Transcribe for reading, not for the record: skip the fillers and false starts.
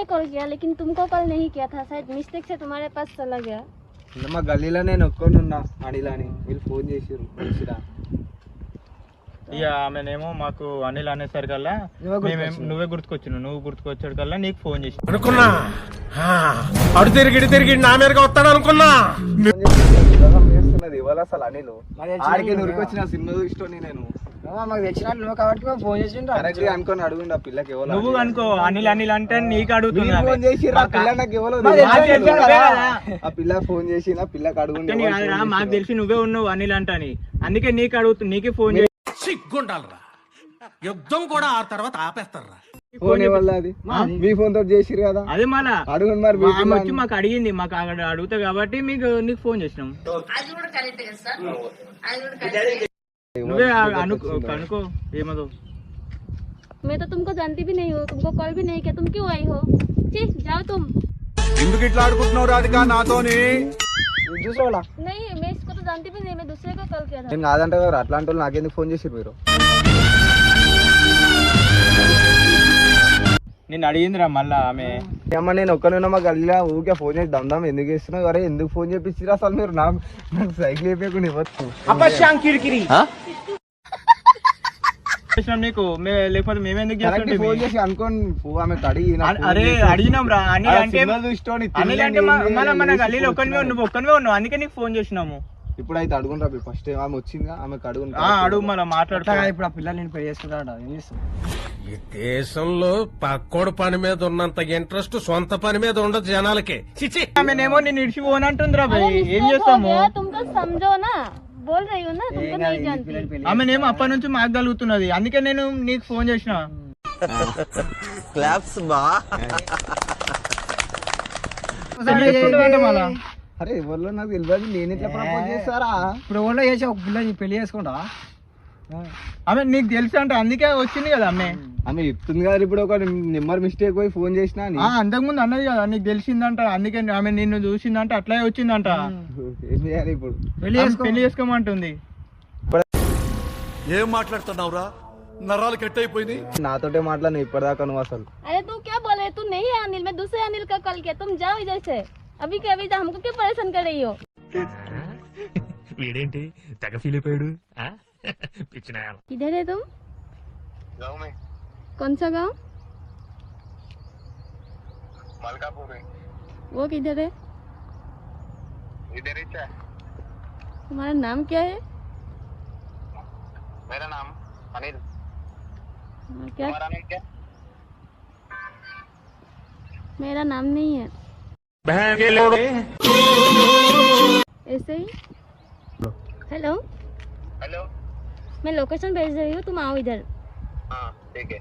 मैंने कॉल किया लेकिन तुमको कॉल नहीं किया था, शायद मिस्टेक से तुम्हारे पास चला गया। మా గల్లీలో నేను ఒక్కడున్నా అనిలని వీళ్ళు ఫోన్ చేసిర్రు మంచిదా. ఇక ఆమెనేమో మాకు అనిల్ అనేసరికల్లా నువ్వే గుర్తుకొచ్చిన, నువ్వు గుర్తుకొచ్చేకల్లా నీకు ఫోన్ చేసి అనుకున్నా అడు తిరిగి నా మీదకి వస్తాడు అనుకున్నా. చేస్తున్నది ఇవాళ అసలు అనిల్ ఆడికి దొరికొచ్చిన సినిమా ఇష్టం నేను మాకు తెచ్చినట్టు నువ్వు కాబట్టి ఫోన్ చేసిండు కరెక్ట్ అనుకొని అడుగుండు ఆ పిల్లకి ఎవరు నువ్వు అనుకో అనిల్ అనిల్ అంటే నీకు అడుగుతున్నా. ఫోన్ చేసి ఆ పిల్ల నాకు ఎవరో ఆ పిల్ల ఫోన్ చేసి ఆ పిల్లకి అడుగుండు. మాకు తెలిసి నువ్వే ఉన్నావు అనిల్ అంటని, అందుకే నీకు అడుగుతు నీకే ఫోన్ చేసి సిగ్గుండాలరా, యుద్ధం కూడా ఆ తర్వాత ఆపేస్తారా. ఫోన్ వల్ల అది మీ ఫోన్ తోటి చేసిరు కదా, అదే మళ్ళా అడుగుండి మరి. ఆమె వచ్చి మాకు అడిగింది, మాకు అక్కడ అడుగుతా కాబట్టి నీకు ఫోన్ చేసినాం. నువ్వే కనుకో ఏమదో. मैं तो तुमको जानती भी नहीं हूँ, तुमको कॉल भी नहीं किया, तुम क्यों आई हो? जी जाओ तुम। ఎందుకు ఇట్లా ఆడుకుంటున్నావు రాధిక నాతోని? చూసుకోవాలా नहीं मैं इसको तो जानती भी नहीं, मैं दूसरे को कॉल किया था। నేను కాదంటే కదా అట్లాంటి వాళ్ళు నాకెందుకు ఫోన్ చేసిరు మీరు? నేను అడిగిందిరా మళ్ళా ఆమె. ఏమన్నా నేను ఒక్కనే మా గల్లీలో ఊరికే ఫోన్ చేసి దమ్దాం ఎందుకు చేస్తున్నావు? అరే ఎందుకు ఫోన్ చేపించిరా అసలు మీరు? నాకు సైకిల్ అయిపోయకుండా ఇవ్వచ్చు నీకు లేకపోతే మేమెందుకు ఫోన్ చేసి అనుకోని ఆమె అడిగి. అరే అడిగినాం రా అనిల్ అంటే అనిల్ అంటే మన గల్లీలో నువ్వు ఒక్కనివే ఉన్నావు, అందుకే నీకు ఫోన్ చేసినాము. ఇప్పుడైతే అడుగుంటా ఫస్ట్ ఆమె వచ్చిందిగా, ఆమెకు అడుగుంటా. అడుగు మళ్ళీ మాట్లాడుతా. ఇప్పుడు ఆ పిల్లలు నేను పెళ్లి చేసుకుంటాడు. ఏం చేస్తాం? ఈ దేశంలో పక్కోడు పని మీద ఉన్నంత ఇంట్రెస్ట్ సొంత పని మీద ఉండదు జనాలకి. ఆమెనేమో నేను ఇడిచిపోనంటుందిరా భయ్, ఏం हो చేస్తాము? गया, तुमको समझो ना, बोल रही हूँ ना, तुमको नहीं जानती। ఆమెనేమో అప్పటి నుంచి మాకు కలుగుతున్నది, అందుకే నేను నీకు ఫోన్ చేసిన. మళ్ళా అరే ఎవరిలో నాకు తెలియదు, నేను ఇట్లా ప్రపోజ్ చేస్తారా? ఇప్పుడు ఎవరో చేసి ఒక పిల్ల పెళ్లి చేసుకుంటా ఆమె నీకు తెలుసు అంటే అందుకే వచ్చింది కదా అమ్మే. ఆమె చెప్తుంది కదా ఇప్పుడు ఒక నెంబర్ మిస్టేక్ పోయి ఫోన్ చేసినా అని. అంతకుముందు అన్నది కదా నీకు తెలిసిందంట, అందుకే ఆమె నిన్ను చూసిందంట, అట్లా వచ్చిందంట. ఏం చేయాలి ఇప్పుడు? పెళ్లి చేసుకోమంటుంది. ఏం మాట్లాడుతున్నావురా, నరాలు కట్ అయిపోయింది. నాతోటే మాట్లాడిన ఇప్పటిదాకా నువ్వు అసలు. अरे तू क्या बोले, तू नहीं है अनिल, मैं दूसरे अनिल का कॉल किया, तुम जाओ इधर से अभी के अभी। हमको क्यों परेशान कर रही हो? వీడేంటి తెగ ఫీల్ అయిపోయాడు పిచ్చిన. किधर है तुम? गाँव में। कौन सा गाँव? मलकापुर है। वो किधर है? इधर ही है। तुम्हारा नाम क्या है? मेरा नाम अनिल। क्या? तुम्हारा नाम क्या? मेरा नाम नहीं है, ऐसे ही। Hello hello. मैं लोकेशन भेज रही हूँ, तुम आओ इधर। हाँ ठीक है।